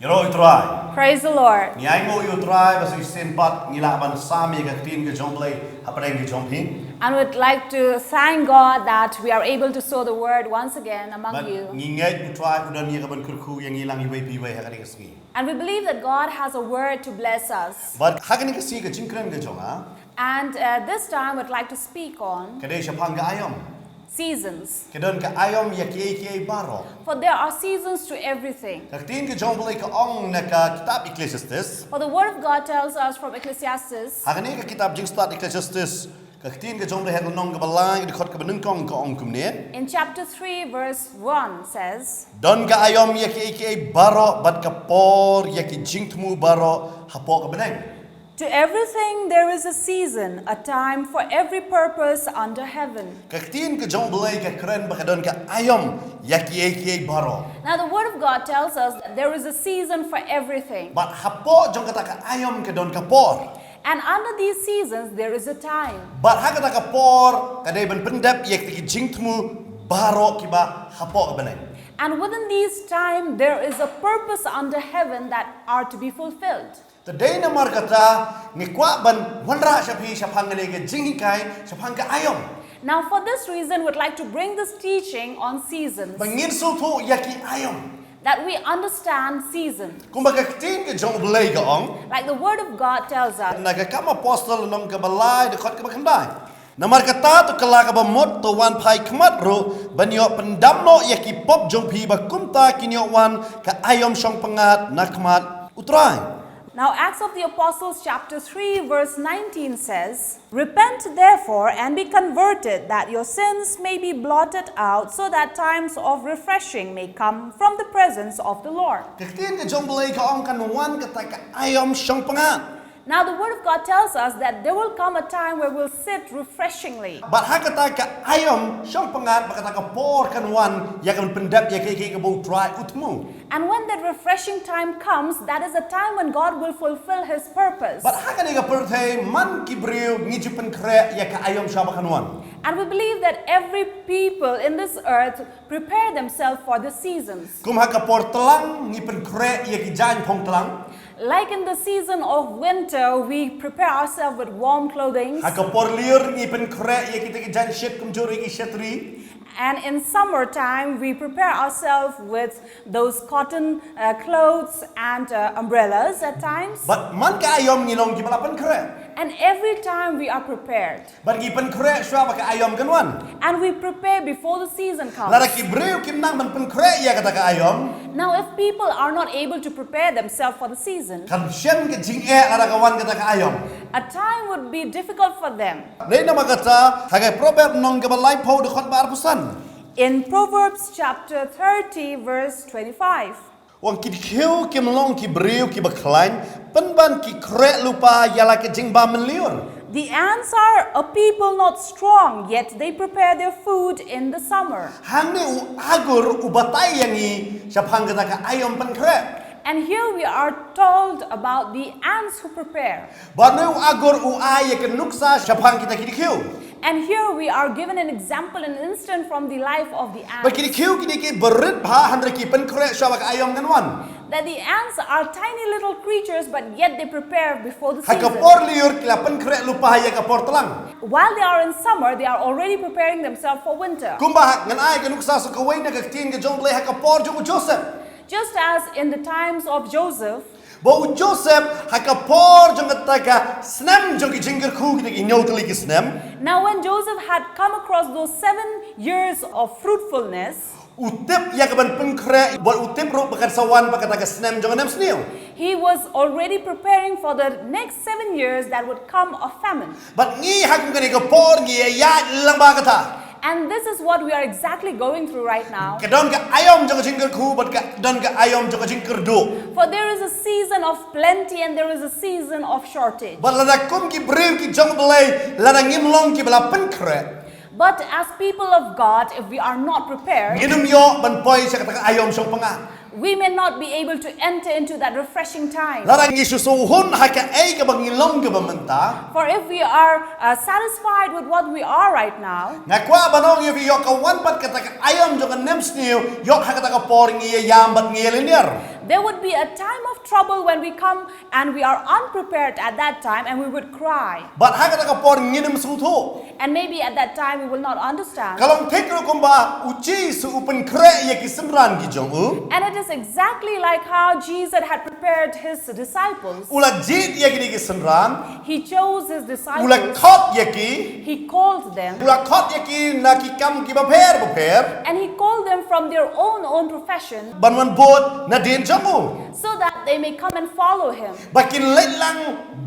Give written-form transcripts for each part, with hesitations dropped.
Yero utrai. Praise the Lord. Nyai ngo utrai basu isenpat ngilaban sami ka tin ke jomble hapreng ke jomping. And we'd like to thank God that we are able to sow the word once again among you. Ngingai utrai udan ni ka ban kurku yang ngilang iwei piwei hakani ka ski. And we believe that God has a word to bless us. But hakani ka si ka jingkren ke jonga. And this time we'd like to speak on Kadai syapang ka ayom. seasons. Kadon ka ayom ya kiei baroh. For there are seasons to everything. Ka tin ke jomble ka ong na ka kitab Ecclesiastes. For the word of God tells us from Ecclesiastes, Hakani ka kitab jingstat Ecclesiastes. Ka tin ke jomble hak nong ka balai de khot ka benengkong ka ong kumne. in chapter 3 verse 1 says, Don ka ayom ya kiei baroh bat ka por ya ki jingtmu baroh hapo ka beneng. to everything there is a season, a time for every purpose under heaven. Kaktin ke jong belai ke keren bakadon ke ayam ya kiei baro. Now the word of God tells us that there is a season for everything. But hapo jong kata ke ayam ke don ke por. And under these seasons there is a time. But ha kata ke por kadai ben pendap ya ki jingtmu baro kiba hapo ke beneng. And within these time there is a purpose under heaven that are to be fulfilled. Today na mar kata ni kwa ban wanra sapi sapang ne ke jingkai sapang ke ayam. Now for this reason we'd like to bring this teaching on seasons, Bangin sultu ya ki ayam. that we understand seasons. Kung kaktin ke jong belai ke ong. Like the word of God tells us, Nagakam apostol nong ke balai de khot ke bakandai. Namar kata tu kala ka bamot to wan pai kmat ro banyo pendamno ya ki pop jong pi ba kumta kinyo wan ka ayom song pangat nakmat utrai. now Acts of the Apostles chapter 3 verse 19 says, repent therefore and be converted, that your sins may be blotted out, so that times of refreshing may come from the presence of the Lord. Kaktin ke jong belai ka ong kan wan kata ka ayom song pangat. Now the word of God tells us that there will come a time where we'll sit refreshingly. But ha kata ka ayom song pangat ba kata ka por kan wan ya kan pendap ya ke bau try utmu. And when that refreshing time comes, that is a time when God will fulfill His purpose. But ha kan ka perthai man ki briu ngiju pen kre ya ka ayom sha ba kan wan. And we believe that every people in this earth prepare themselves for the seasons. Kum ha ka por telang ngi pen kre ya ki jan phong telang. Like in the season of winter, we prepare ourselves with warm clothing. Ha ka por liur ngi pen kre ya ki te ki jan shet kum jori ki shetri. And in summertime, we prepare ourselves with those cotton clothes and umbrellas at times. But man ka ayom ngi long ki bala pen kre. And every time we are prepared. But ngi pen kre swa ba ka ayom kan wan. And we prepare before the season comes. Lara ki briu kim nang man pen kre ya kata ka ayom. Now, if people are not able to prepare themselves for the season, Kan shen ke jing lara ka wan kata ka ayom. a time would be difficult for them. Nei nama kata hagai proverb nong ke balai pau de khot bar pusan. In Proverbs chapter 30, verse 25, Wang ki khiu kim long ki briu ki baklain penban ki kre lupa yala ke jing ba menliur. the ants are a people not strong, yet they prepare their food in the summer. Hang ni u agur u batai yangi sapang kata ka ayom pen kre. And here we are told about the ants who prepare. Ba ne u agur u ay ke nuksa sapang kita ki khiu. And here we are given an example, an instant from the life of the Ba ants. ki khiu ki ki berit ba handre ki pen kre swa ba ka ayom kan wan. That the ants are tiny little creatures, but yet they prepare before the Ha ka season. por liur ki la pen kre lupa ya ka por telang. While they are in summer, they are already preparing themselves for winter. Kumba ngan ay ke nuksa sa kawai na ka tin ke jong blai ha ka por jong Joseph. Just as in the times of Joseph, Bau Joseph hakapor jong kataka snam jong ki jingger khu ki nyotli ki snam now when Joseph had come across those 7 years of fruitfulness, utip ya ka ban pen kre bol utip ro bakat sawan bakataka snam jong nam snil he was already preparing for the next 7 years that would come of famine. but ngi hakum ka por ngi ya lang ba kata And this is what we are exactly going through right now. ka don ka ayom jong jingger khu bat ka don ka ayom jong jingger do For there is a season of plenty and there is a season of shortage. bat la kum ki brew ki jong blai la ngim long ki bala pen kre But as people of God, if we are not prepared, ngidum yo ban poi sa kataka ayom song panga we may not be able to enter into that refreshing time. Larang isusuhon haka ay kabangilong kabamenta. For if we are satisfied with what we are right now, Nga kwa banong yavi yok kawan pat kata ayam jong nems niu yok haka taka poring iya yambat ngielinir. there would be a time of trouble when we come and we are unprepared at that time and we would cry. But haka taka poring nginem sutu. And maybe at that time we will not understand. Kalong tekro kumba uci su upen kre yaki semran ki jong u. And it is exactly like how Jesus had prepared his disciples. Ula jit yaki di ki semran. He chose his Ula disciples. kot yaki. He called them. Ula kot yaki na ki kam ki baper. And he called them from their own profession Banwan bot na din jong u. so that they may come and follow him. Bakin leit lang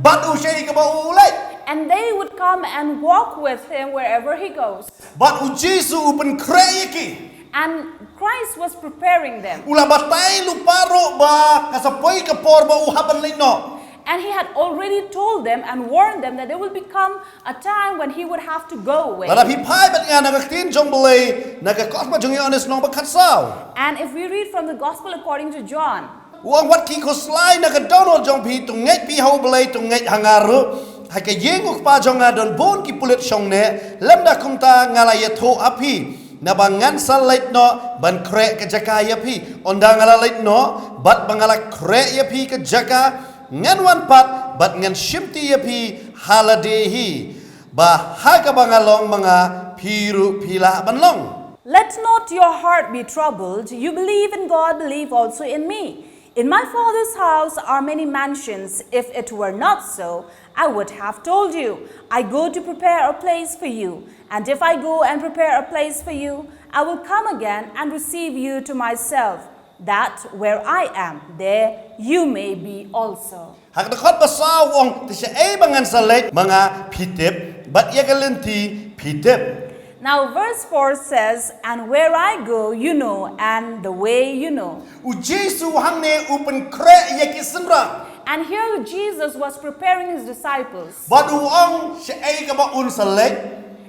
bat u shay ka ba u leit. And they would come and walk with him wherever he goes. Bat uci su upen kre yaki. And Christ was preparing them. Ula batay luparo ba kasapoy ka por ba uhaban lino. And he had already told them and warned them that there will become a time when he would have to go away. Lala pipai bat nga nagaktin jong balay nagakos ba jong yones nong bakatsaw. And if we read from the Gospel according to John, Uang wat ki koslay nagadono jong pi tungay pi hau balay tungay hangaru. Haka yenguk pa jong adon bon ki pulit syong ne lemda kung ta ngalaya to api. Nabangan sa lait no ban kre ka jaka yapi. Onda ngala lait no bat bangala kre yapi ka jaka. Ngan wan pat bat ngan shimti yapi haladehi. Ba haga bangalong mga piru pila banlong. let not your heart be troubled. You believe in God, believe also in me. In my Father's house are many mansions. If it were not so, I would have told you. I go to prepare a place for you. And if I go and prepare a place for you, I will come again and receive you to myself, that where I am, there you may be also. Hak dakot basaw ong tisya ay bangan sa lait mga pitip bat yagalinti pitip. Now verse 4 says, and where I go, you know, and the way you know. Ujesu hang ne upen kre yaki senra. And here Jesus was preparing his disciples. Bat uong siya ay kaba un sa lait.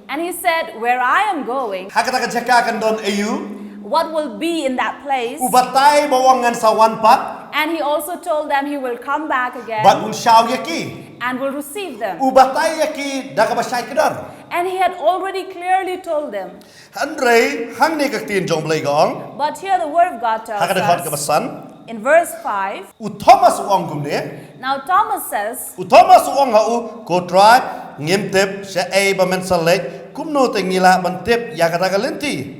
And he said, where I am going, Hak taka jaka kan don ayu. what will be in that place. Ubatay bawangan sa wanpat. And he also told them he will come back again Bat un shaw yaki. and will receive them. Ubatay yaki dakabasay kedar. And he had already clearly told them. Andre hang ne kaktin jong blay gong. But here the word of God tells Hak dakot us kabasan. in verse 5. U Thomas uong gumne. Now Thomas says, U Thomas uong hau ko try ngim tip siya ay bamen sa lait. Kumno te ngila ban tip yakatagalenti.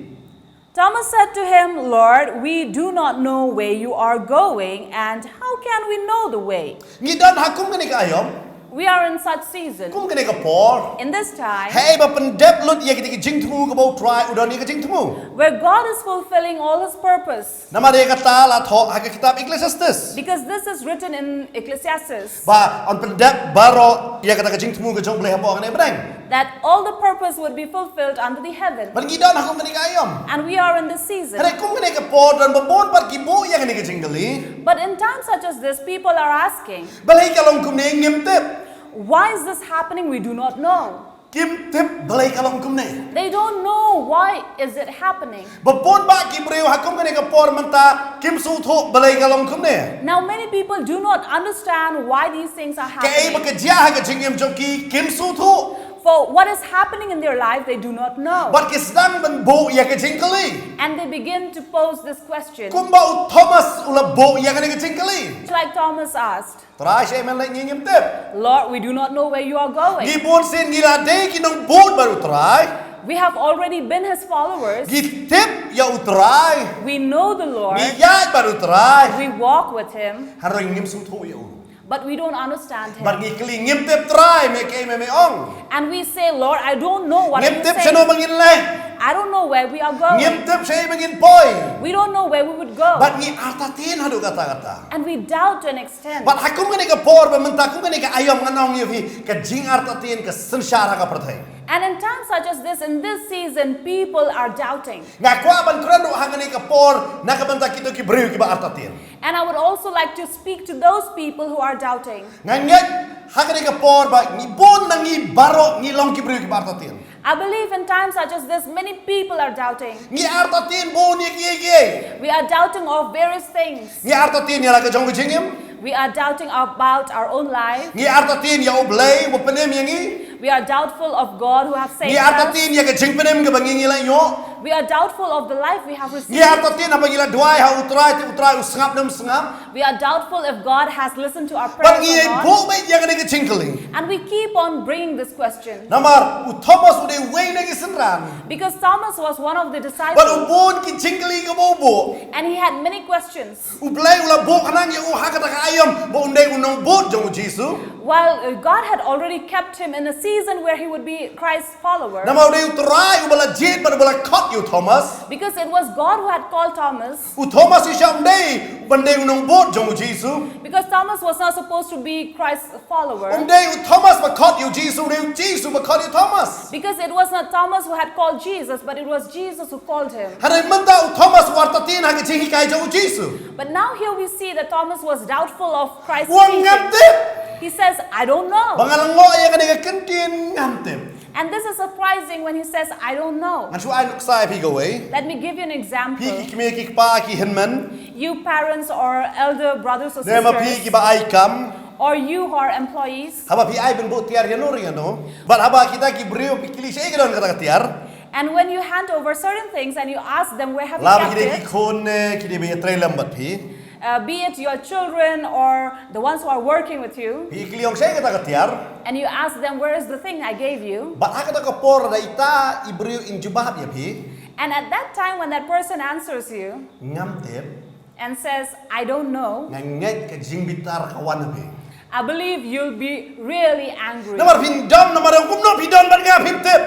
Thomas said to him, Lord, we do not know where you are going, and how can we know the way? Ngidan hakum gani kayom. We are in such season. Kum gani ka por. In this time, Hey ba pendep lut ya kiti jing tmu ka bau try udon ni ka jing tmu. where God is fulfilling all his purpose. Nama dia kata la tho hak kitab Ecclesiastes. Because this is written in Ecclesiastes, Ba on pendep baroh ya kata ka jing tmu ka jong boleh hapo kan brang. that all the purpose would be fulfilled under the heaven. Ban ngidan hakum gani kayom. And we are in this season. Hare kum gani ka por dan babon par kibo ya gani ka jing gali. But in times such as this, people are asking, Balai kalong kum ne ngim tip. why is this happening? We do not know. Kim tip balai kalong kum ne. They don't know why is it happening. Babon ba kibreu hakum gani ka por menta kim su tho balai kalong kum ne. Now many people do not understand why these things are Ka ay happening. bakadya hak jing yam joki kim su tho. For what is happening in their life, they do not know. Bat kisdang ban bo ya ka jing kali. And they begin to pose this question. Kumba u Thomas ula bo ya ka ni ka jing kali. It's like Thomas asked, Try siya man like ngim tip. Lord, we do not know where you are going. Gibon sin gilade kinong bod baru try. We have already been his followers. Gitip ya utray. We know the Lord. Giyat baru try. We walk with him, Haroy ngim su tho ya u. but we don't understand Bar him. ngikli ngim tip try me kay me ong. And we say, Lord, I don't know what Ngim you're tip siya no saying. mangin lay. I don't know where we are going. Ngim tip siya mangin poy. We don't know where we would go. Bat ngi artatin hadu kata-kata. And we doubt to an extent. Bat hakum gani ka por ba menta kum gani ka ayam nganong yevi ka jing artatin ka sensyara ka perthai. And in times such as this, in this season, people are doubting. Ngakwa ban krendo hangani kapor nakabanta kito ki beriu ki ba artatin. And I would also like to speak to those people who are doubting. Nganget hangani kapor ba ni bon nangi baroh ni long ki beriu ki ba artatin. I believe in times such as this, many people are doubting. Ni artatin bon ni kiei. We are doubting of various things. Ni artatin ya la ka jong jingim. We are doubting about our own life. Ni artatin ya oblay wo penem yangi. We are doubtful of God who have saved Ni us. artatin ya ka jing penem ka bangingi la yo. We are doubtful of the life we have received. Ni artatin apa gila duai ha utrai usngap nem sngap. We are doubtful if God has listened to our prayers Bangi or bo not. ba ya ka ka jingkling. And we keep on bringing this question. Namar Thomas udah way nagi senran. Because Thomas was one of the But disciples. ubon ki jingkling ka bobo. And he had many questions. Ublay ula bo kanang ya hakata ka ayam bo undai unong bo jong Jesu. While God had already kept him in a season where he would be Christ's follower. Nama udah utrai ubala jet pada ubala caught you Thomas. Because it was God who had called Thomas. Thomas isya undai undai unong bo jong Jesu. Because Thomas was not supposed to be Christ's follower. Undai Thomas ba caught you Jesu, undai Jesu ba caught you Thomas. Because it was not Thomas who had called Jesus, but it was Jesus who called him. Harai menta Thomas wartatin hagi jingi kai jong Jesu. But now here we see that Thomas was doubtful of Christ's Wang teaching. ngaptip. He says, I don't know. Bangalango ya ka kentin ngaptip. And this is surprising when he says, I don't know. Ngan ai nuksai pi gawe. Let me give you an example. Pi ki kimi ki pa ki hinman. You parents or elder brothers or Nema pi ki sisters, ba ai kam. or you who are employees, Haba pi ai ben bo tiar yano ringano. But haba kita ki brio pi kili sei kadon kata tiar. and when you hand over certain things and you ask them, where have you Laba kept kide ki it? khon kide be trai lambat pi. Be it your children or the ones who are working with you, Pi kili ong sei kata tiar. and you ask them, where is the thing I gave you? But akata ka por da ita i brio in jubah ya pi. And at that time when that person answers you Ngamtip and says, I don't know, nganget ka jingbitar kawan pi. I believe you'll be really angry. Namar pindam namar ang kumno pidon ban nga pintip.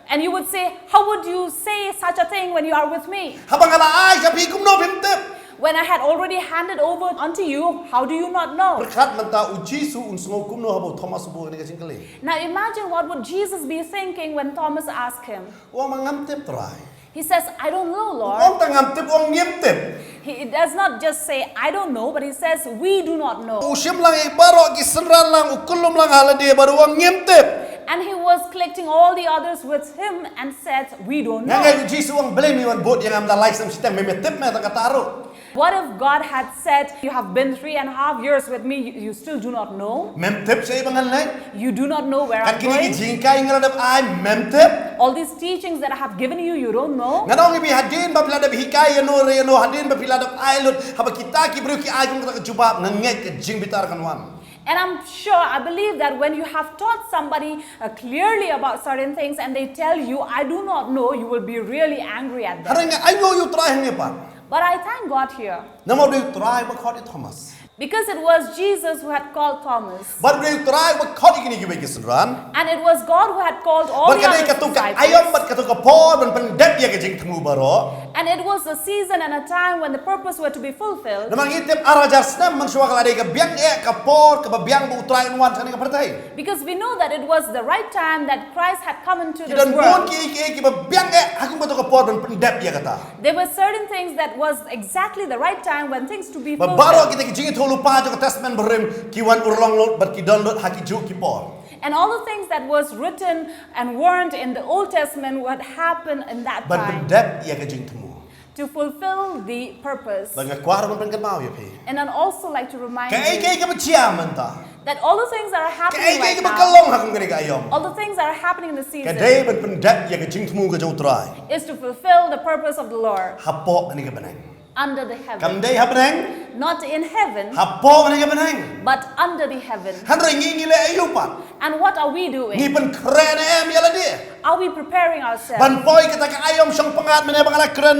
And you would say, how would you say such a thing when you are with me? Habang ala ay ka pi kumno pintip. When I had already handed over unto you, how do you not know? Berkat menta u Jesu un sngo kumno habo Thomas bo ni ka jingkali. Now imagine what would Jesus be thinking when Thomas asked him. Wa mangamtip try. He says, I don't know, Lord. Ong tangamtip ong ngimtip. He does not just say, I don't know, but he says, we do not know. Usim lang ibaro ki senran lang ukulum lang halade baru ong ngimtip. And he was collecting all the others with him and said, we don't know. Ngangai Jesu ong blame ni wan bot yang am da license sistem memetip me ta kataro. What if God had said, you have been 3.5 years with me, you still do not know? Memtip say bangal nai. You do not know where I'm Kan kini ki going? jingkai ngadap ay memtip. All these teachings that I have given you, you don't know? Nganong ibi hadin ba pilada hikai no re no hadin ba pilada ay lut haba kita ki bro ki ay kung kata jubab nganget ka jingbitar kanwan. And I'm sure, I believe that when you have taught somebody clearly about certain things and they tell you, I do not know, you will be really angry at them. Haring ay no you try ni pa. But I thank God here. Namo do try ba khot Thomas. Because it was Jesus who had called Thomas. But do try ba khot ikini ki bagi senran. And it was God who had called all But the kadai other katuka disciples. ayam bat katuka por ban pendep ya ke jing temu baro. And it was a season and a time when the purpose were to be fulfilled. Namang itip arajar snam mang suwa kalade ka biang ka por ka biang bu try wan sani ka pertai. Because we know that it was the right time that Christ had come into this Dan bon world. ki ba biang aku batu ka por ban pendep ya kata. There were certain things that was exactly the right time when things to be Baro fulfilled. kita ki jing itu lupa jo ka testament berim kiwan urlong lot ber ki download haki ju ki por. And all the things that was written and warned in the Old Testament would happen in that Ban time pendep ya ka jing temu. to fulfill the purpose. Bang kwar ban kan mau ya pi. And I'd also like to remind Ka ay you ka beciaman ta. that all the things that are Ka happening ay right ka now, bakalong hakong gani ka ayom. all the things that are happening in the season, Kadai ban pendep ya ka jing temu ka jo try. is to fulfill the purpose of the Lord Hapok ani ka banang. under the heaven. Kamdai habanang. Not in heaven, Hapok ani ka banang. but under the heaven. Han ringi ngile ayupan. And what are we doing? Ni pen keren em yala dia. Are we preparing ourselves? Ban boy kita ka ayom syang pengat mene bangala keren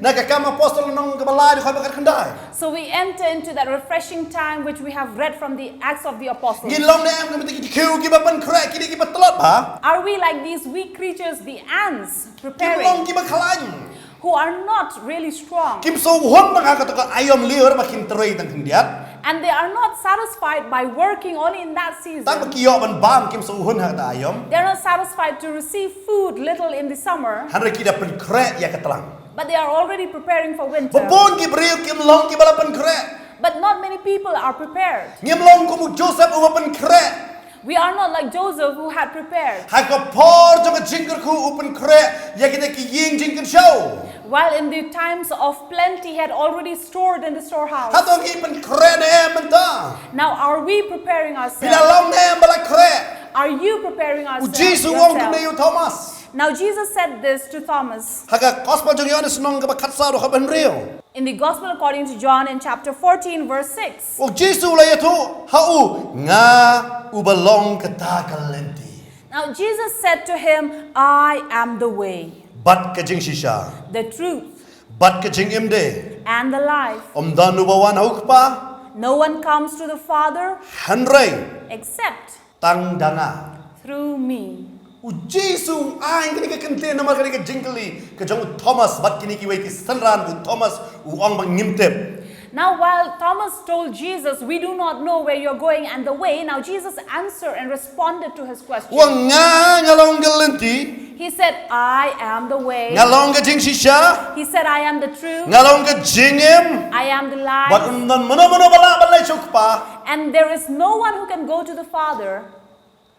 na ka kam apostol nong ka balai ko bakar kendai. So we enter into that refreshing time which we have read from the Acts of the Apostles. Ngilong na em ka meti kiu ki ba pen krek ki ki ba telot ba. Are we like these weak creatures, the ants, Ngilong preparing, ki ba khalany. who are not really strong? Kim so hon bang ka to ka ayom liur makin teroi tang kendiat. And they are not satisfied by working only in that season. Tang kiyo ban bam kim so hun ha ta ayom. They are not satisfied to receive food little in the summer, Han reki da pen kre ya katlang. but they are already preparing for winter. Babon ki brio kim long ki bala pen kre. But not many people are prepared. Ngim long ko mu Joseph u pen kre. We are not like Joseph who had prepared. Ha ko por jong jingker ku u pen kre ya kita ki ying jingker show. While in the times of plenty, he had already stored in the storehouse. Ha tong ki pen kre ne em ta. Now, are we preparing Bila ourselves? long ne em bala kre. Are you preparing U ourselves? Jesu wong tu ne yourself? u Thomas. Now, Jesus said this to Thomas. Haga gospel jong Yohanes nong ka ba khatsa ro ka ben rio. In the Gospel according to John in chapter 14, verse 6. O Jesu la ya tu ha u nga u balong ka ta ka lenti. Now, Jesus said to him, I am the way, Bat ka jing shisha. the truth, Bat ka jing imde. and the life. Dan u bawan hauk pa. No one comes to the Father Hanrei except tang danga. through me. U Jesu ai kini ka kente nama kini ka jingkali ka jong Thomas bat kini ki wei ki sanran u Thomas u ong bang ngimtep. Now, while Thomas told Jesus, we do not know where you're going and the way, now Jesus answered and responded to his question. Wa nga ngalong galenti, He said, I am the way. ngalong ka jing shisha, He said, I am the truth. ngalong ka jingim. I am the Bat life. undan mana bala balai chuk pa. And there is no one who can go to the Father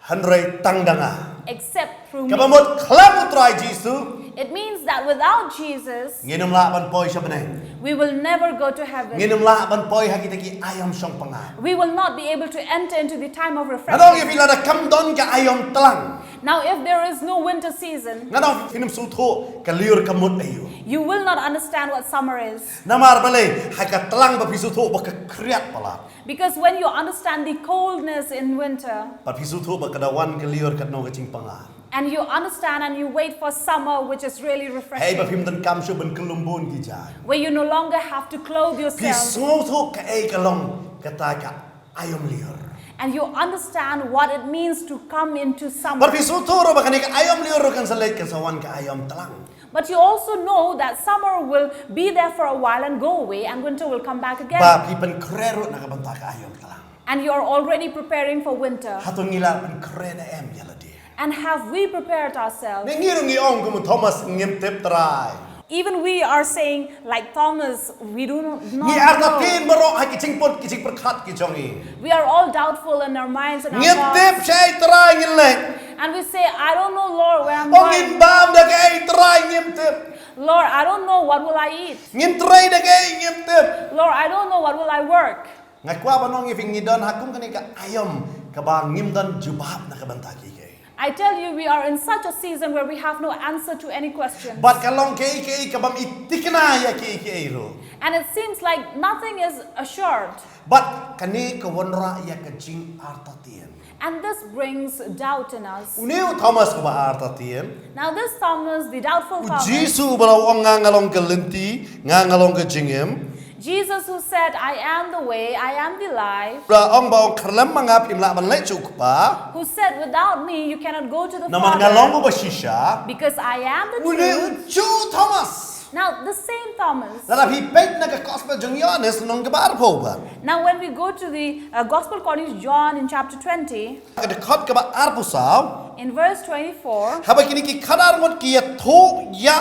Hanrei tang danga. except through me. Kabamot klam utrai Jesu. It means that without Jesus, Nginum la ban poi siya beneng. we will never go to heaven. Nginum la ban poi hakita ki ayam siyang pangan. We will not be able to enter into the time of Nganong refreshing. ifila da kamdon ka ayam telang. Now, if there is no winter season, Nganong finum sutho ka liur kamut ayo. you will not understand what summer is. Namar balay haka telang ba pisutho ba ka kriat pala. Because when you understand the coldness in winter, Ba pisutho ba kadawan ka liur kat no ka ching pangan. and you understand and you wait for summer, which is really Hey refreshing, ba pimdan kamsyo ban kelumbun ki jan. where you no longer have to clothe yourself, Pisutho ka ay kalong kata ka ayam liur. and you understand what it means to come into Ba summer. pisutho ro ba kanika ayam liur ro kan salit kan sawan ka ayam telang. But you also know that summer will be there for a while and go away, and winter will come back again. Ba pipan krero na kabanta ka ayam telang. And you are already preparing for winter. Hatong ngila pan krena em yaladi. And have we prepared ourselves? Nangirong iong kumu Thomas ngimtip try. Even we are saying, like Thomas, we do not Ngi arta know. tin baro hai kiching pot kiching perkhat ki jongi. We are all doubtful in our minds and our Ngimtip thoughts. siya try ngilek. And we say, I don't know, Lord, where I'm O going. ngimbam da kay try ngimtip. Lord, I don't know what will I eat. Ngimtray da kay ngimtip. Lord, I don't know what will I work. Ngakwa ba nong ifing ngidon hakum kani ka ayom kabang ngimdan jubab na kabanta ki kay. I tell you, we are in such a season where we have no answer to any question. Bat kalong kay kabam itikna ya kay ro. And it seems like nothing is assured. Bat kani kawonra ya kaching arta tin. And this brings doubt in us. Uniu Thomas ko ba arta tin. Now this Thomas, the doubtful Thomas, Jesu balaw nga ngalong kalenti nga ngalong ka jingim. Jesus who said, I am the way, I am the life, Ra ong ba karlam mga pimla ban lechuk pa. who said, without me you cannot go to the Naman ngalong Father, mo ba shisha? because I am the truth. Uni Ju Thomas. Now the same Thomas. Lalap hipet na ka gospel jong Yohanes nung gabar po ba? Now when we go to the Gospel according to John in chapter 20, Kadekot ka ba arpusaw? in verse 24, Haba kini ki kadar ngot ki ya to ya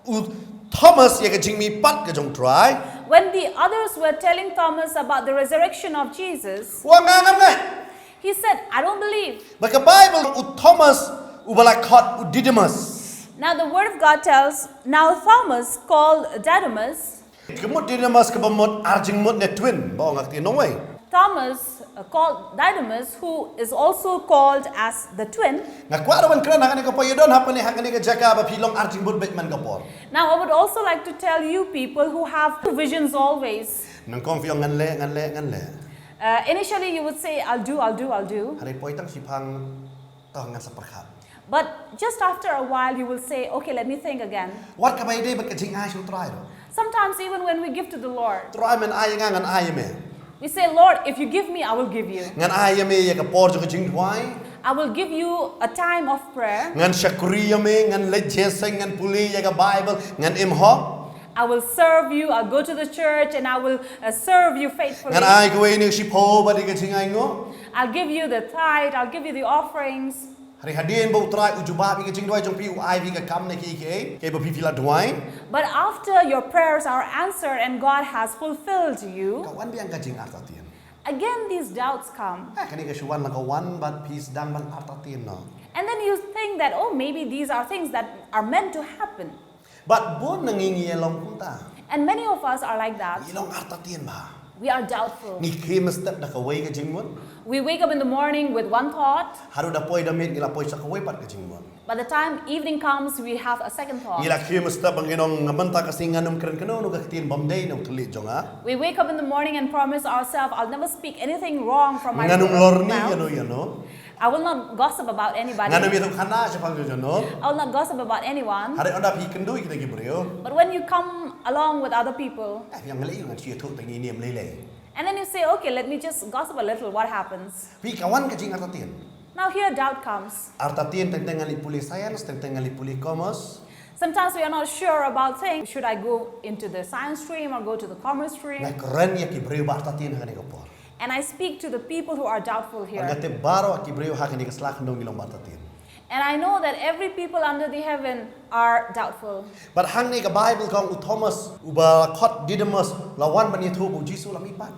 u Thomas ya ka jingmi pat ka jong try. when the others were telling Thomas about the resurrection of Jesus, Wa nga ngam ngai. he said, I don't believe. Baka Bible u Thomas u balakot u Didymus. Now the word of God tells, now Thomas called Didymus, Kemut Didymus ka ba mot arjing mot ne twin ba ngak ti nongway. Thomas called Didymus, who is also called as the twin. Ngakwaro man kran hakani ka payodon hapani hakani ka jaka ba pilong arjing mot bet man ka por. Now I would also like to tell you people who have visions always. Nang konfyong nganle. Initially you would say, I'll do. Hari poitang sipang tahangan sa perkhat. But just after a while you will say, okay, let me think again. Wat ka ba ide ba ka jing ay su try ro. Sometimes even when we give to the Lord, Try man ay nga ngan ay me. we say, Lord, if you give me, I will give you. Ngan ay me ya ka por jo ka jing twai. I will give you a time of prayer. Ngan shakuriya me ngan lejeseng ngan puli ya ka Bible ngan imho. I will serve you, I'll go to the church and I will serve you faithfully. Ngan ai ko ni si po ba di ka ching ai ngo. I'll give you the tithe, I'll give you the offerings. Hari hadien bo trai ujuba bi ka ching doi jong pi u ai bi ka kam ne ki ke bo pi la doi. But after your prayers are answered and God has fulfilled you, Ka wan bi ang ka ching arta tien. again these doubts come. Ka ni ka shuan la ka wan but peace dang ban arta tien no. And then you think that, oh, maybe these are things that are meant to happen. But bon nangingi long kunta. And many of us are like that. Ilong arta tien ba. We are doubtful. Ni ke mestep da ka wei ka ching mon. We wake up in the morning with one thought. Haru da poi da met ngila poi sa ka wei pat ka ching mon. By the time evening comes, we have a second thought. Ngila ke mestep ang inong ngamanta ka singanum kren kano no ka tien bam dei no tuli jong ha. We wake up in the morning and promise ourselves, I'll never speak anything wrong from my Nganum lorni mouth. yano. I will not gossip about anybody. Nganum itu khana sa pang jono. I will not gossip about anyone. Hari onda pi kendui kita ki brio. But when you come along with other people, Yang ngali ngan chia thu tangi niam lele. and then you say, okay, let me just gossip a little, what happens? Pi kawan ka ching arta tien. Now here doubt comes. Arta tien tentang ngali puli science, tentang ngali puli commerce. Sometimes we are not sure about things. Should I go into the science stream or go to the commerce stream? Ngai keren ya ki brio ba arta tien hangani ka por. And I speak to the people who are doubtful here. Agate baroh ki brio hangani ka slak ndong ilong arta tien. And I know that every people under the heaven are doubtful. But hang ni ka Bible kong u Thomas uba khot Didymus lawan ban yethu bu Jisu lami pat.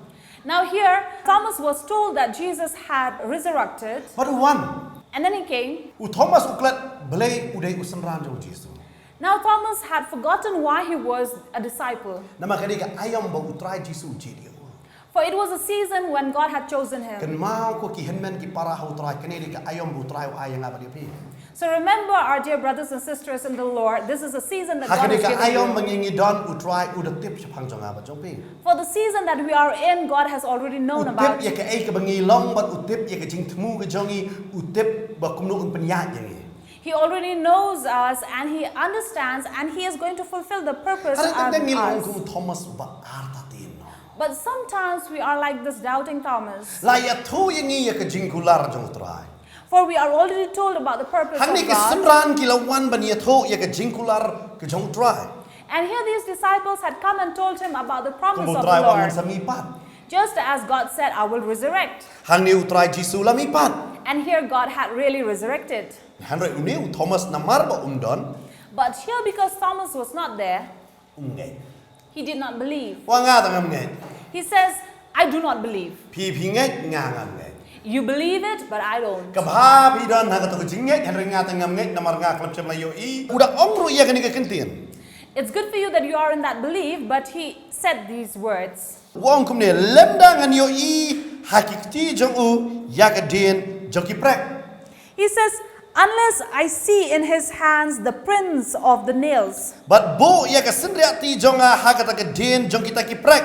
Now here, Thomas was told that Jesus had resurrected. But one And then he came. u Thomas uklat belai udai usanran jong Jisu. Now Thomas had forgotten why he was a disciple. Nama kani ka ayam ba utrai Jisu jidio. For it was a season when God had chosen him. Kan mau ko ki henmen ki para ha utrai kani ka ayam bu utrai ayang apa dia pi. So remember, our dear brothers and sisters in the Lord, this is a season that God Hakani has ka given ayam you. mengingi don utrai udatip sepang jong apa jong pi. For the season that we are in, God has already known Utip about. ya ka ai ka bengi long bat utip ya ka jing temu ka jongi utip ba kumno un penyat jangi. He already knows us and He understands and He is going to fulfill the purpose Hari of tentang ngilong us. ku Thomas ba arta tin. But sometimes we are like this doubting Thomas. La ya thu yangi ya ka jing kular jong utrai. For we are already told about the purpose Hang ni of ka God. semran ki lawan ban ya thu ya ka jing kular ka jong utrai. And here these disciples had come and told him about the promise Kum of the utrai wangan Lord. sami pat. Just as God said, I will resurrect. Hang ni utrai Jisu lami pat. And here God had really resurrected. Hanre uniu Thomas namar ba umdon But here, because Thomas was not there, ngai. he did not believe. Wa nga tangam ngai. He says, I do not believe. Pi ngai nga ngam ngai. You believe it, but I don't. Ka bha pi don ha ka to jing ngai hanre nga tangam ngai namar nga klap chem la yo i. Udak ong ru ya ka ni ka kentien. It's good for you that you are in that belief, but he said these words. Wong kum ne lemda ngan yo i hakikti jong u ya ka den jong ki prek. He says, unless I see in his hands the prints of the nails, But bo ya ka sendriati jonga ha ka ta ka den jong kita ki prek.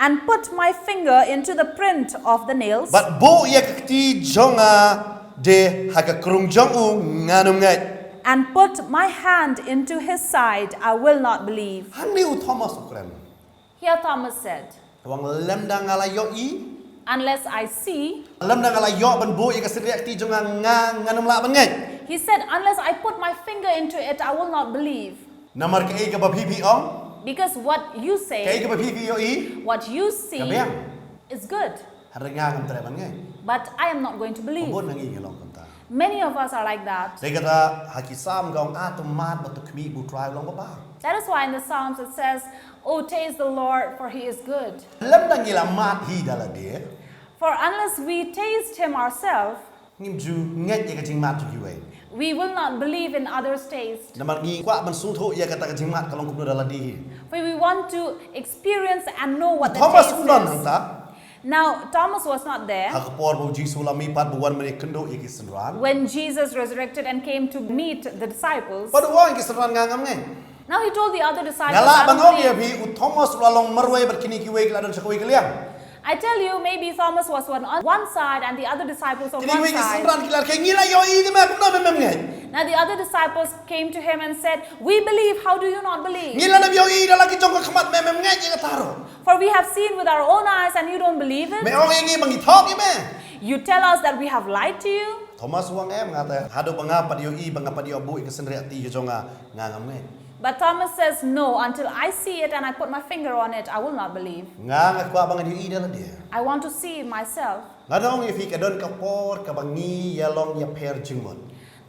and put my finger into the print of the nails, But bo ya ka ti jonga de ha ka krung jong u nganum ngai. and put my hand into his side, I will not believe. Hang ni u Thomas ukren. Here Thomas said, Wang lemda ngala yo i. unless I see, Lemda ngala yo ban bo ya ka sendriati jonga nganum la ban ngai. he said, unless I put my finger into it, I will not believe. Namar ka ai ka ba pi ong. Because what you Ka ai say, ka ba pi yo i. what you see Kabiang. is good, Hanre nga ngam tre ban ngai. but I am not going to believe. Bon nangi ngelong kanta. Many of us are like that. Saya kata hakisam gong atomat batu kemi bu try long baba. That is why in the Psalms it says, oh, taste the Lord, for he is good. Lem dangila mat hi dala dia. For unless we taste him ourselves, Ngim ju nget ya kajing mat ju kiwe. we will not believe in others' taste. Namar ngi kwa ban su tho ya kata kajing mat kalong kumno dala di. For we want to experience and know what the Thomas taste undon is. hanta. Now, Thomas was not there Hakapor bu Jisu lami pat buwan mene kendo ya kisenran. when Jesus resurrected and came to meet the disciples. Padu wang kisenran ngangam ngai. Now he told the other disciples, Ngala I don't bangong ya believe. bi u Thomas lalong marwai berkini kiwe keladon sakwe keliang. I tell you, maybe Thomas was on one side and the other disciples on Kini one we side. kisenran kilar kay ngila yo i di ma kumno mem ngai. Now the other disciples came to him and said, we believe, how do you not believe? Ngila nam yo i dala ki jong ka khamat mem ngai ya taro. For we have seen with our own eyes and you don't believe Me it. ong ngi bangi thok ya me. You tell us that we have lied to you. Thomas wang em ngata hado banga padio i banga padio bu ke sendri ati ke jonga ngangam ngai. But Thomas says, no, until I see it and I put my finger on it, I will not believe. Nga kwa bangan yu ida la dia. I want to see it myself. Ngadong if ka don ka por ka bangi ya long ya per jingmon.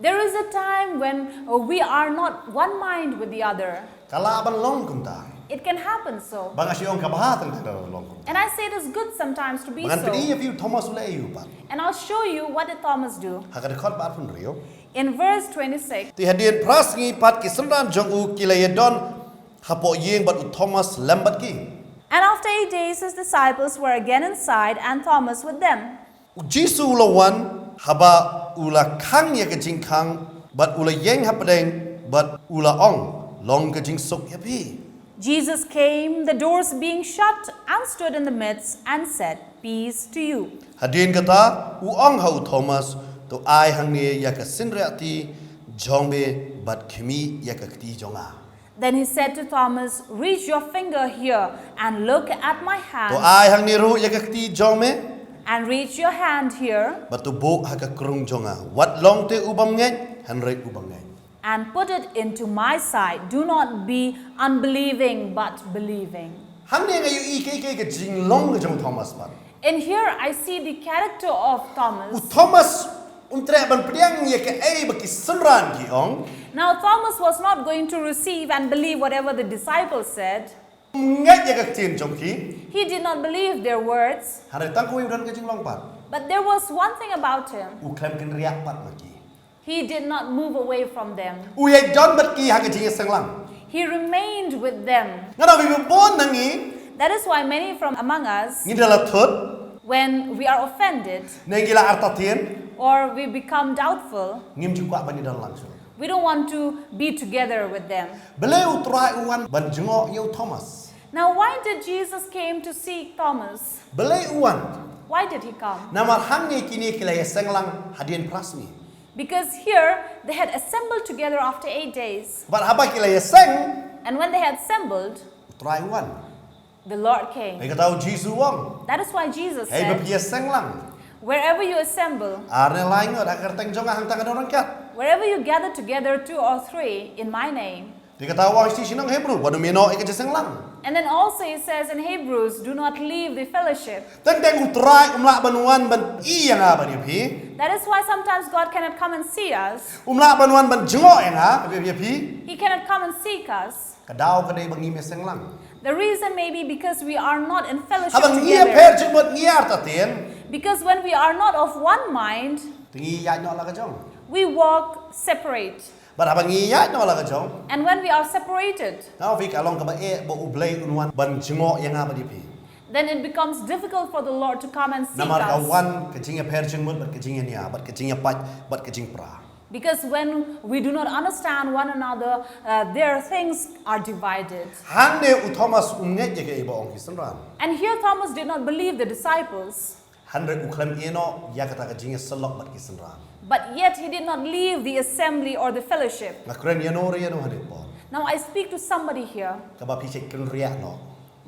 There is a time when we are not one mind with the other. Kala ban long kumta. It can happen so. Bang asyong ka bahatan ka long kumta. And I say it is good sometimes to be Bangan pedi so. if you Thomas ula ayu pa. And I'll show you what did Thomas do. Hakad khot ba pun rio. In verse 26, Ti hadian prasngi pat ki sendran jong u kilayadon hapo yeng bat u Thomas lambat ki. and after 8 days his disciples were again inside and Thomas with them. Jisu ula wan haba ula kang ya ke jing kang bat ula yeng hapadeng bat ula ong long ke jing sok ya pi. Jesus came, the doors being shut, and stood in the midst and said, peace to you. Hadian kata u ong ha u Thomas to ai hang ne ya ka sinreati jongbe bat khimi ya ka kti jonga. Then he said to Thomas, reach your finger here and look at my To hand, ai hang ne ru ya ka kti jongme and reach your hand here bat tu bo ha ka krung jonga. Wat long te ubam ngai han rei ubam ngai. and put it into my side. Do not be unbelieving, but believing. Hang ne ngai yu I ke jing long ke jong Thomas pat. In here, I see the character of U Thomas. Thomas untre ban priang ye ke ai ba ki sunran ki ong. Now, Thomas was not going to receive and believe whatever the disciples said. Ngai ye ka tin jong ki. He did not believe their words. Hare tang ko udan ke jing long pat. But there was one thing about him. U klem ken riak pat ma ki. He did not move away from them. U ye don bat ki ha ke jing sang lang. He remained with them. Ngana bi bon nangi That is why many from among us, ngi dala thot when we are offended nengila arta tien or we become doubtful, ngim ju kwa bani dan langsung. we don't want to be together with them. Bele u trai uan ban jengo yo Thomas. Now, why did Jesus came to see Thomas? Bele uan Why did he come? namar hang ne kini kila ye sang lang hadian prasmi. Because here they had assembled together after 8 days. Bat haba kila ye sang And when they had assembled, trai uan. the Lord came. Ai ka tahu Jisu wong. That is why Jesus Ai ba said, pia sang lang. wherever you assemble, Arne lain ngot akar teng jong hang tangan orang kat. wherever you gather together 2 or 3 in my name. Di ka tahu wang si sinong Hebrew badu meno ik sang lang. And then also it says in Hebrews, do not leave the fellowship. Teng teng u trai umla banuan ban I yang apa ni pi. That is why sometimes God cannot come and see us. Umla banuan ban jengo yang ha pi. He cannot come and seek us. Kadau kadai bangi me sang lang. The reason may be because we are not in fellowship Habang ngia per together. jemot ngia arta tien. Because when we are not of one mind, Tingi ya no la ka jong. we walk separate. Bar habang ngia no la ka jong. And when we are separated, Now fi ka long ka ba e bo ublay unwan ban jengo yang apa di pi. then it becomes difficult for the Lord to come and seek Namar ka us. wan ka jinga per jemot bat ka jinga nia bat ka jinga pat bat ka jing pra. Because when we do not understand one another, their things are divided. Han ne u Thomas unget je ke ibo ong kisenran. And here Thomas did not believe the disciples, Han re u klem eno ya kata ka jinga selok bat kisenran. but yet he did not leave the assembly or the fellowship. Ngakren yano re yano hadet po. Now I speak to somebody here Ka ba pi cek ken ria no.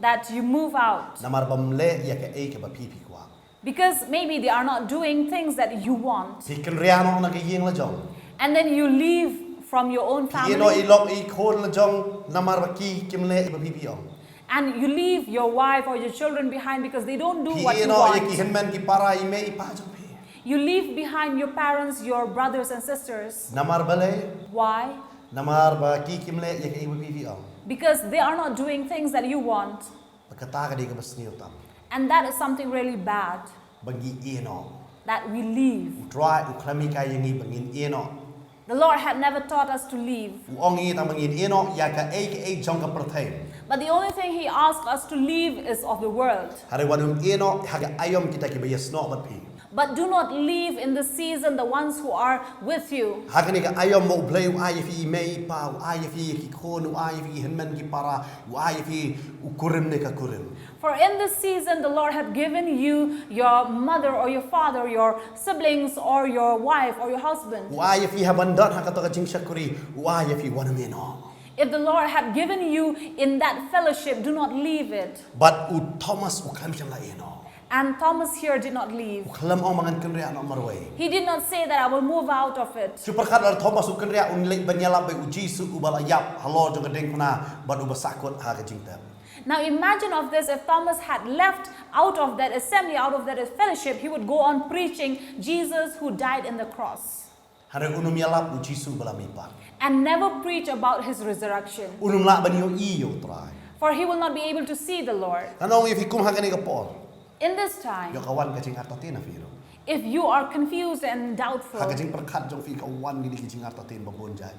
that you move out Namar bamle ya ka e ka ba pi pi kwa. because maybe they are not doing things that you want. Pi ken ria no na ka yeng la jong. And then you leave from your own Pi no family ilok I khon la jong namar ba ki kimle ba pi pi ong. and you leave your wife or your children behind because they don't do what Pi you no ya ki want. henmen ki para I me I pa jong pi. You leave behind your parents, your brothers and sisters. Namar bale Why? namar ba ki kimle ya ka I ba pi pi ong. Because they are not doing things that you want. Kata ka di ka bas niyo tam. And that is something really bad Bagi eno. that we leave. Try u klami ka yengi bangin eno. The Lord had never taught us to leave. U ongi tam bangin eno ya ka e jong ka perthai. But the only thing He asked us to leave is of the world. Hari wadum eno haga ayom kita ki bayas no bat pi. But do not leave in the season the ones who are with you. Haga ni ka ayom mo blay u ay fi me pa u ay fi ki khon u ay fi henmen ki para u ay fi u kurim ne ka kurim. For in this season the Lord had given you your mother or your father, your siblings or your wife or your husband. U ay fi habandan ha ka to ka jing shakuri u ay fi wadum eno. If the Lord had given you in that fellowship, do not leave it. But u Thomas u klam cham la eno. And Thomas here did not leave. Kalam ong mangan kenria no marway. He did not say that I will move out of it. Superkat ar Thomas u kenria un lek banyala be uji su ubala yap halo jong gedeng kuna bad ubasakot ha ke jingta. Now imagine of this, if Thomas had left out of that assembly, out of that fellowship, he would go on preaching Jesus who died in the cross. Hare unum yalap uji su bala mipa. And never preach about his resurrection. Unum la banyo iyo try. For he will not be able to see the Lord. Kanong if ikum ha kani kapor. In this time, Yo kawan ka jing artatin afiro. if you are confused and doubtful, Ha ka jing perkat jong fi kawan gidi ki jing artatin babon jai.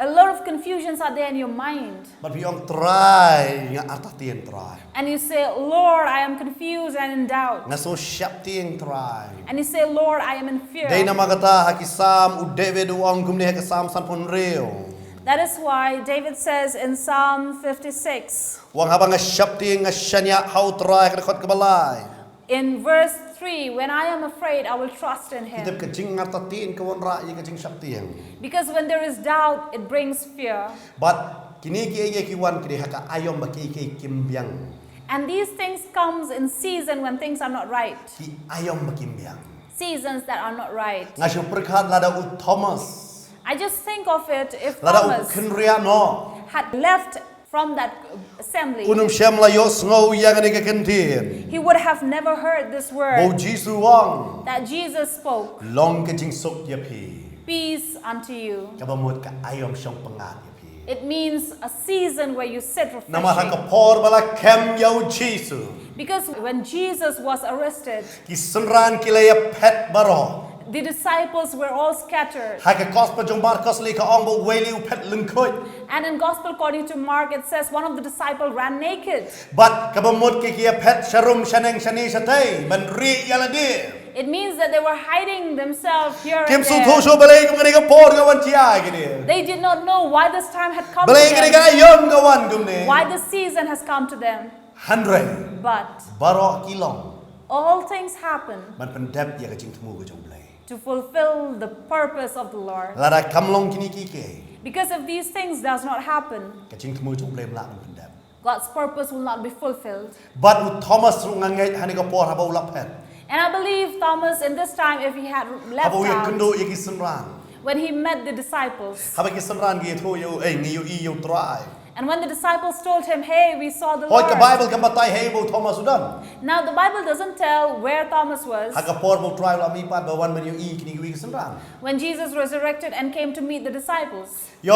a lot of confusions are there in your mind. But we ong try nga artatin try. And you say, Lord, I am confused and in doubt. Nga so syapting try. And you say, Lord, I am in fear. Day na magata hakisam u David u ong gumne hakisam san pon reo. That is why David says in Psalm 56, Wang habang nga syapting nga syanya how try ka kot kabalay. in verse 3, when I am afraid, I will trust in Kitap him. ka jing artatin kawan ra ka jing syapting. Because when there is doubt, it brings fear. But kini ki ay kiwan kini haka ayom baki ki kimbyang. And these things comes in season when things are not right. Ki ayom bakimbyang. Seasons that are not right. Nga siya perkat lada u Thomas. I just think of it if Lada u Thomas kenria no. had left from that assembly, Unum siyam layos ngaw yang ni kakentin. he would have never heard this Bo word Jisu wang. that Jesus spoke, Long ka jing sok yapi. peace unto you. Kabamot ka ayom siyang pangat yapi. It means a season where you sit Nama refreshing. hakapor bala kem yaw Jisu. Because when Jesus was arrested, Ki senran kilaya pet baroh. the disciples were all scattered. Haka kospa jong barkos li ka ong bo weli u pet lengkut. And in Gospel according to Mark, it says one of the disciples ran naked. But kabamot ki kia pet sharum shaneng shani shatay. Ban ri yaladi. It means that they were hiding themselves here Kim and su there. thosho balay kum kani ka por gawan chiya gini. They did not know why this time had come to Balay kani ka them, ayom gawan gumni. why this season has come to them. 100. But Baroh kilong. all things happen Man pendep ya ka jing temu ka jong balay. to fulfill the purpose of the Lord. Lada kamlong kini kike. Because if these things does not happen, Ka jing temu jong balay mlak man pendep. God's purpose will not be fulfilled. But u Thomas ru ngangay hani ka por haba ulap pet. And I believe Thomas in this time, if he had left Haba u ya out, kendo ya ki senran. when he met the disciples, Haba ki senran gi tho yo ngiyo iyo try. and when the disciples told him, hey, we saw the Hoy ka Lord. Bible ka batay hey bo Thomas udan. Now the Bible doesn't tell where Thomas was Haka por bo try la mi pat bawan man yo i kini gi senran. when Jesus resurrected and came to meet the disciples. Yo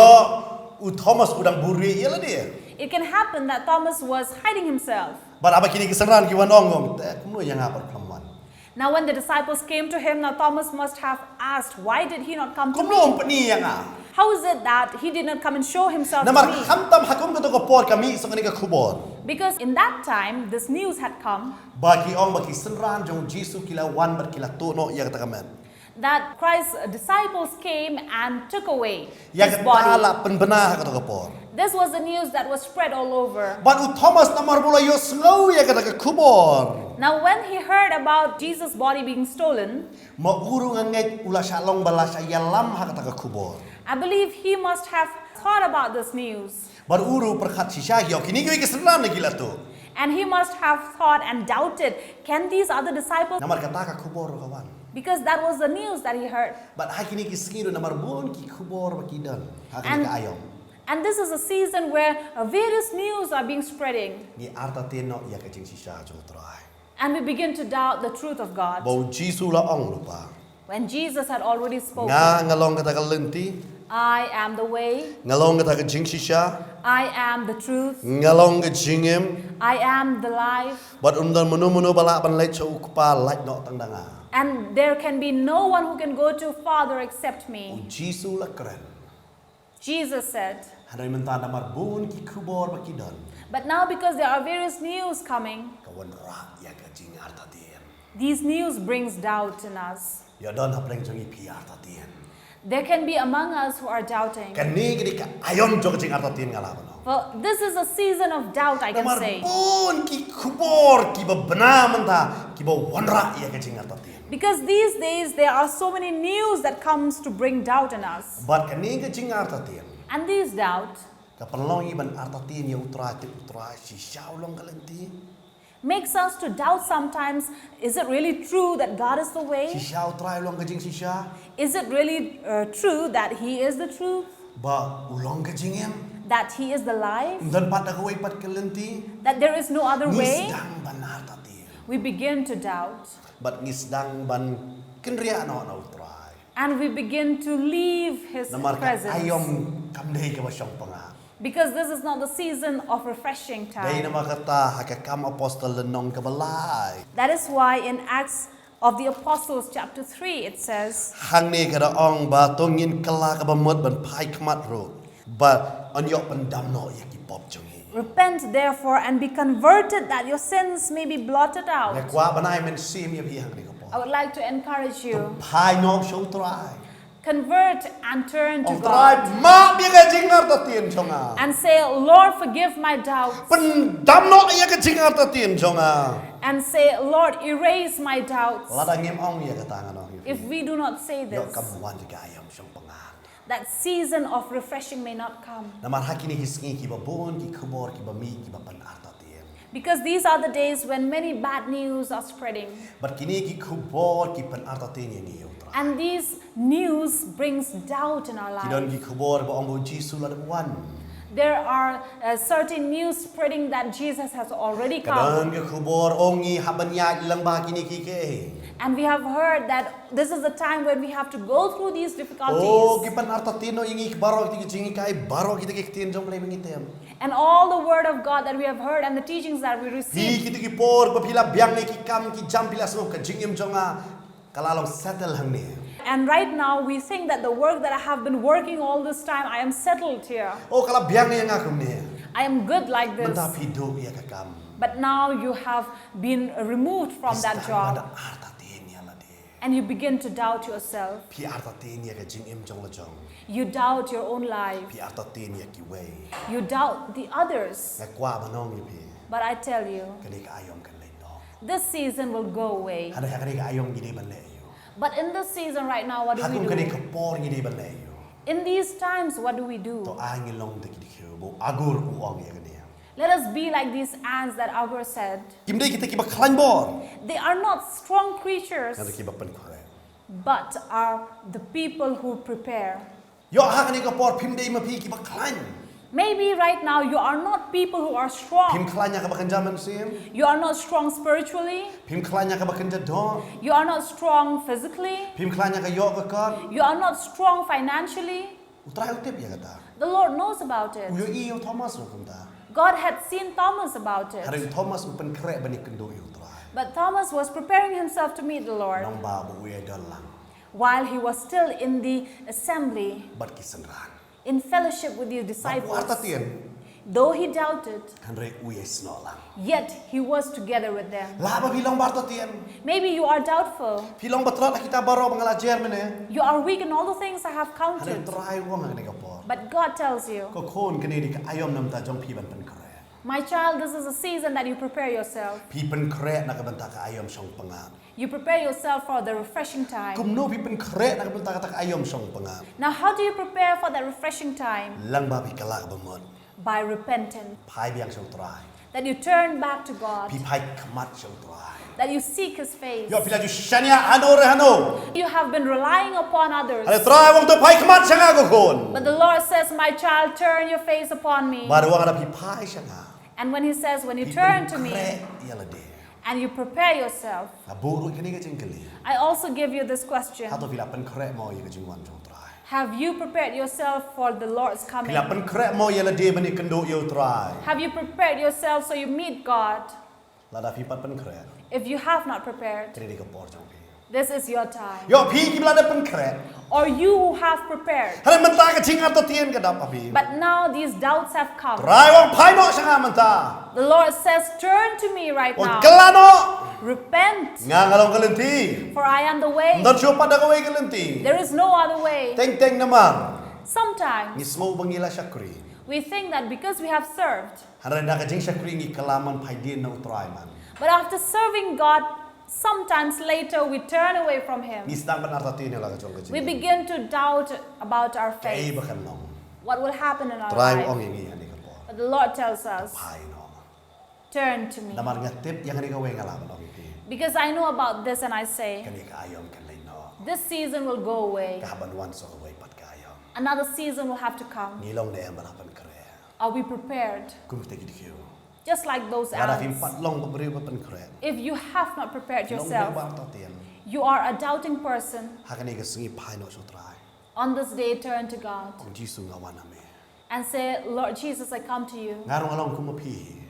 u Thomas udang buri yela dia. It can happen that Thomas was hiding himself. But aba kini ki senran ki wanong ngom. Kumno yang apa perlaman. Now when the disciples came to him, now Thomas must have asked, why did he not come to me? Kumno peni yang ah. How is it that he did not come and show himself to Namar me? hamtam hakum ka to ka por kami sa kani ka kubor. Because in that time, this news had come Baki ong baki senran jong Jisu kila wan ber kila tuno ya katakan. that Christ's disciples came and took away Ya his body. katala penbenah ka to ka por. This was the news that was spread all over. But u Thomas namar bola yo slow ya kata ka kubor. Now when he heard about Jesus' body being stolen, Mauru nganget ula shalong bala sa yalam ha kata ka kubor. I believe he must have thought about this news. Bar uru perkat sisya yo kini gi ke senran na gila tu. And he must have thought and doubted, can these other disciples? Namar kata ka kubor kawan. Because that was the news that he heard. But ha kini ki skido namar bon ki kubor bakidan. Ha kini ka ayom. And this is a season where various news are being spreading. Ni arta teno ya ka jing sisya jo try. And we begin to doubt the truth of God. Bau Jisu la ong lupa. When Jesus had already spoken, Nga ngalong kata ka lenti. I am the way, Ngalong kata ka jing sisya. I am the truth, Ngalong ka jingim. I am the life, But undan menu bala ban lait so ukpa lait no tangdanga. and there can be no one who can go to Father except me. Jisu la keren. Jesus said. Hanay menta namar bon ki kubor bakidan. But now because there are various news coming, Kawan ra ya ka jing arta tien. these news brings doubt in us. Ya don hapleng jongi pi arta tien. There can be among us who are doubting. Kani gidi ka ayom jog jing arta tien ngalaban. Well, this is a season of doubt, I can Namar say. bon ki kubor ki ba bena menta ki ba wanra ya ka jing arta tien. Because these days there are so many news that comes to bring doubt in us. But kani ka jing arta tien. And these doubt, Ka panlong iban arta tien ya utra si shaulong kalenti. makes us to doubt sometimes, is it really true that God is the way? Sisha utrai ulong kajing sisha. Is it really true that He is the truth? Ba ulong kajing em. That He is the life? Dan pat agaway pat kelenti. That there is no other way? Ngisdang ban hartati. We begin to doubt. But ngisdang ban kenria no utrai. And we begin to leave His Namar ka presence. ayom kamdei ka basyong panga. Because this is not the season of refreshing Dahil time. nama kata hakakam apostol lenong kabalay. That is why in Acts of the Apostles chapter 3 it says, Hang ni kada ong ba tongin kala ka bamot ban pai kmat ro. Ba anyok pendam no yaki pop jongi. repent therefore and be converted that your sins may be blotted out. Le kwa banai men sim ya bi hang ni ka I would like to encourage you, Pai no show try. convert and turn to Ong try God ma bi ka jingar ta tien chonga. and say, Lord, forgive my doubts. Pendam no ya ka jingar ta tien chonga. And say, Lord, erase my doubts. Lada ngim ong ya ka tangan no. If we do not say Yo this, kam wan ka ayam shong pangan. that season of refreshing may not come. Namar hakini hisngi ki ba bon ki khubor ki ba mi ki ba pan arta tien. Because these are the days when many bad news are spreading. But kini ki khubor ki pan arta tien ni yo tra. And these news brings doubt in our Kidon lives. ki khubor ba ong Jisu la wan. There are certain news spreading that Jesus has already come. Kadon ki khubor ongi habanya ilang ba kini ki ke. And we have heard that this is the time when we have to go through these Oh, difficulties. ki pan arta tino ingi ki baroh ki jingi kai baroh ki ki tien jong play mengitem. And all the word of God that we have heard and the teachings that we Hi received. ki por ba pila biang ni ki kam ki jam pila smo ka jingim jonga kalalong settle hang ni. And right now we think that the work that I have been working all this time, I am settled here. Oh kala biang ni nga kum ni. I am good like this. Menta pido ya ka kam. But now you have been removed from that job Arta tien ya la de. and you begin to doubt yourself. Pi arta tien ya ka jingim jong la jong. You doubt your own life. Pi arta tien ya ki way. You doubt the others. Nga kwa manong pi. But I tell you, Kani ka ayom kan lay no. this season will go away. Hada kani ka ayom gidi ban lay yo. But in this season right now, what do Hakung we kani do? ka por gidi ban lay yo. In these times, what do we do? To ay ngilong de gidi ko bo agur uong ya kani. Let us be like these ants that Agur said. Kimde kita ki ba klan bor. They are not strong creatures, Nga ki ba pan kore. but are the people who prepare. Yo ha kani ka por pim dei ma pi ki ba klan. Maybe right now you are not people who are Pim strong. klan ya ka ba kanja man sim. You are not strong spiritually. Pim klan ya ka ba kanja do. You are not strong physically. Pim klan ya ka yo ka ka. You are not strong financially. Utray utip ya kata. The Lord knows about it. Uyo iyo Thomas no kumta. God had seen Thomas about it. Hari Thomas upan kre ba ni kendo iyo utray. But Thomas was preparing himself to meet the Lord Nang ba bu uya dalang. while he was still in the assembly, Bat kisanran. in fellowship with the disciples. Arta tien. Though he doubted, Hanre uya sno lang. yet he was together with them. Laba bilang barta tien. Maybe you are doubtful. Pilong batrot kita baro mangalajer mene. You are weak in all the things I have Hari counted. try wong ang ka por. But God tells you, Ko kon kani di ka ayom nam ta jong pi ban pan kre. my child, this is a season that you prepare yourself. Pi pan kre na ka banta ka ayom song panga. You prepare yourself for the refreshing time. Kumno pi pan kre na ka banta ka ayom song panga. Now, how do you prepare for that refreshing time? Lang ba pi kalak ba mon. By repenting. Pai biang song try. That you turn back to God. Pi pai kamat song try. That you seek His face. Yo pila ju shanya hano re hano. You have been relying upon others. Ale try wong to pai kamat sanga ko kon. But the Lord says, my child, turn your face upon me. Baru wong ada pi pai sanga. And when He says, when you Pi turn pan to me kre yala de. and you prepare yourself, Aburu kani ka jingkali. I also give you this question. Hato pila pan kre mo ka jingwan song try. Have you prepared yourself for the Lord's coming? Pila pan kre mo yala de bani kendo yo try. Have you prepared yourself so you meet God? Lada pi pat pan kre. If you have not prepared, Kani di ka por jong pi. this is your time. Yo pi ki blada pan kre. Or you who have prepared, Hari menta ka chingar to tien ka dap api. but now these doubts have come. Rai wong pai no sanga menta. The Lord says, turn to me right Wong now. kelano. Repent, Nga ngalong kalenti. for I am the way. Ndon siyo pada kaway kalenti. There is no other way. Teng teng naman. Sometimes Mismo bangila syakri. we think that because we have served, Hari na ka jing syakri ngi kalaman pai din na utray man. but after serving God, sometimes later we turn away from Him. Ngisdang ban arta tien la ka jong ka We jing. begin to doubt about our Kay faith. bakan nong. What will happen in our Try ong life? ingi ani ka por. But the Lord tells us Pai no. turn to me. Namar ngatip yang ni kaweng alaman ong iti. Because I know about this and I say, Kani ka ayom kan lay no. this season will go away. Kahaban so away pat ka ayom. Another season will have to come. Nilong na yang balapan kare. Are we prepared? Kum kita kiu. Just like those Wala fim ants. pat long pabri papan kare. If you have not prepared Long yourself, ba ta tian. you are a doubting person. Hakani ka singi pai no so try. On this day, turn to God Ong Jisu ngawan ame. and say, Lord Jesus, I come to you. Ngarong along kumapi.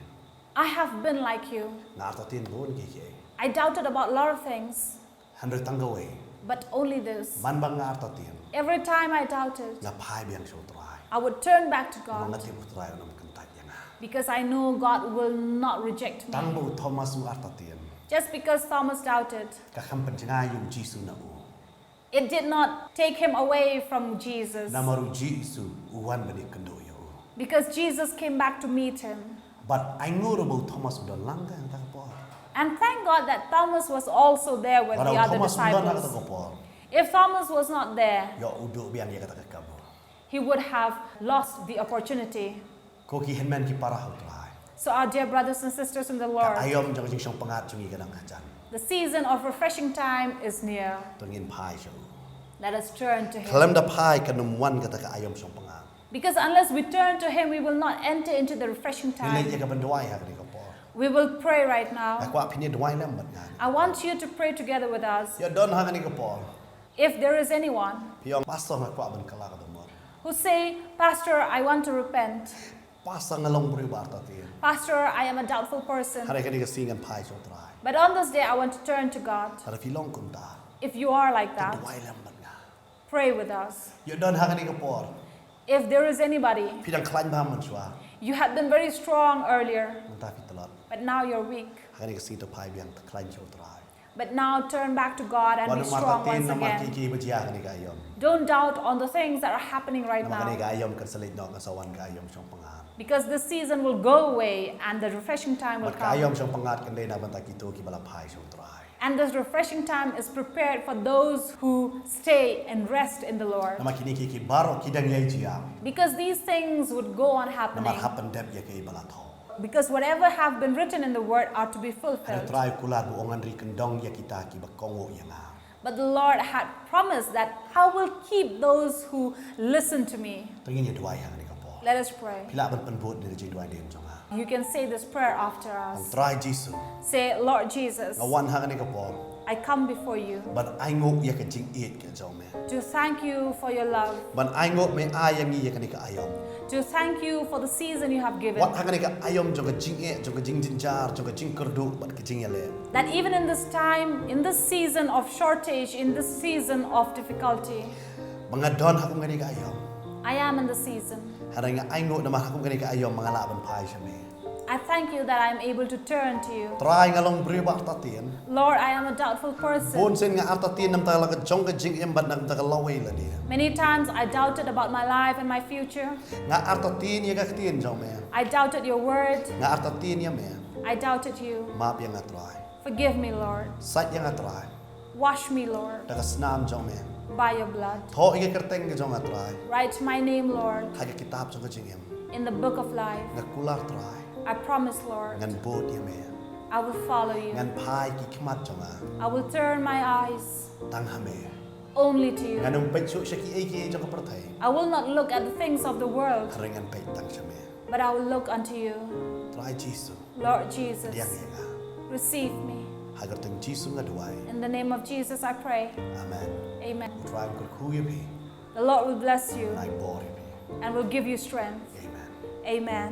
I have been like you. Na ta tian bon kiei. I doubted about a lot of things, Handre tanggawe. but only this. Man bang ngar ta tian. Every time I doubted, Nga pai biang so try. I would turn back to Mga God tip try onam kantat yang. because I know God will not reject me. Tangbo Thomas u arta tian. Just because Thomas doubted, Ka kampan chenga yung Jisu na u. it did not take him away from Jesus Namaru Jisu uwan bani kendo yo. because Jesus came back to meet him. But I know about Thomas udan langga ang takapor. And thank God that Thomas was also there with the other Thomas udan ang disciples. takapor. If Thomas was not there, Yo udo biang ya katakabo. he would have lost the opportunity. Ko ki henman ki para hau try. So our dear brothers and sisters in the Ka Lord, ayom jang jing siyang pangat jungi ka ng hajan. the season of refreshing time is near. Tungin pai siya. Let us turn to him. Kalam da pai kanumwan kata ka ayom siyang pangat. Because unless we turn to him, we will not enter into the refreshing Nilay time. ya ka banduay ha kaniko po. We will pray right now. Ako pinya duay lang bat nga. I want you to pray together with us. Ya don ha kaniko po. If there is anyone Piyong pasong ako aban kala ka dumor. who say, Pastor, I want to repent. Pasang ngalong buri barta tiyan. Pastor, I am a doubtful person. Hari kaniko singan pai so try. But on this day, I want to turn to God. Hari filong kunta. If you are like that, Duay lang bat nga. pray with us. Ya don ha kaniko po. If there is anybody, Pidang klaim ba man siya. you had been very strong earlier, Nanta pitalot. but now you're weak. Hari ka sito pai biang klaim so try. But now turn back to God and be Wanu strong matatin once na again. makiki bajiya kaniko ayom. Don't doubt on the things that are happening right Na now. kaniko ayom kan salit no kasawan ka ayom siyang pangat. Because this season will go away and the refreshing time will Mat ka ayom come. siyang pangat kan day na banta kito ki bala pai so try. And this refreshing time is prepared for those who stay and rest in the Lord. Na makiniki ki baroh kidang yai jiya. Because these things would go on Na happening. marhapan dep ya kay bala tho. Because whatever have been written in the word are to be Hari fulfilled. try kulat buongan ri kendong ya kita ki bakongo ya nga. But the Lord had promised that I will keep those who listen to me. Tungin ya duay ha kaniko po. Let us pray. Pila ban penbut ni jing duay dem jonga. You can say this prayer after Ang us. try Jisu. Say, Lord Jesus, Ngawan ha kaniko po. I come before you Ban ay ngok ya ka jing it ka jong me. to thank you for your love, Ban ay ngok me ayang ya kaniko ayom. to thank you for the season you have given. Wat ha kaniko ayom jong ka jing e jong ka jing jinjar jong ka jing kerdu ban ka jing ya le. That even in this time, in this season of shortage, in this season of difficulty, Mga don ha kung kaniko ayom. I am in the season. Hari nga ay ngok naman ha kung kaniko ayom mga laban pai siya me. I thank you that I am able to turn to you. Try nga long briba artatin. Lord, I am a doubtful person. Bonsen nga artatin nam tagal ka jong ka jing em ban nang tagal laway la dia. Many times I doubted about my life and my future. Nga artatin ya ka tin jong me. I doubted your word. Nga artatin ya me. I doubted you. Map ya nga try. Forgive me, Lord. Sat ya nga try. Wash me, Lord, Daga snam jong me. by your blood. Tho iya kerteng ka jong nga try. Write my name, Lord, Haga kitab jong ka jing em. in the book of life. Nga kular try. I promise, Lord, Ngan bot ya me. I will follow you. Ngan pai ki kmat jong nga. I will turn my eyes Tang ha me. only to you. Ngan um pechu siya ki jong ka pertai. I will not look at the things of the world, Hari ngan pet tang siya me. but I will look unto you. Try Jisu. Lord Diang Jesus, ya nga. receive me. Hagar teng Jisu nga duay. In the name of Jesus, I pray. Amen. Amen. Try ko kuya bi. The Lord will bless you Nai bori bi. and will give you strength. Amen. Amen.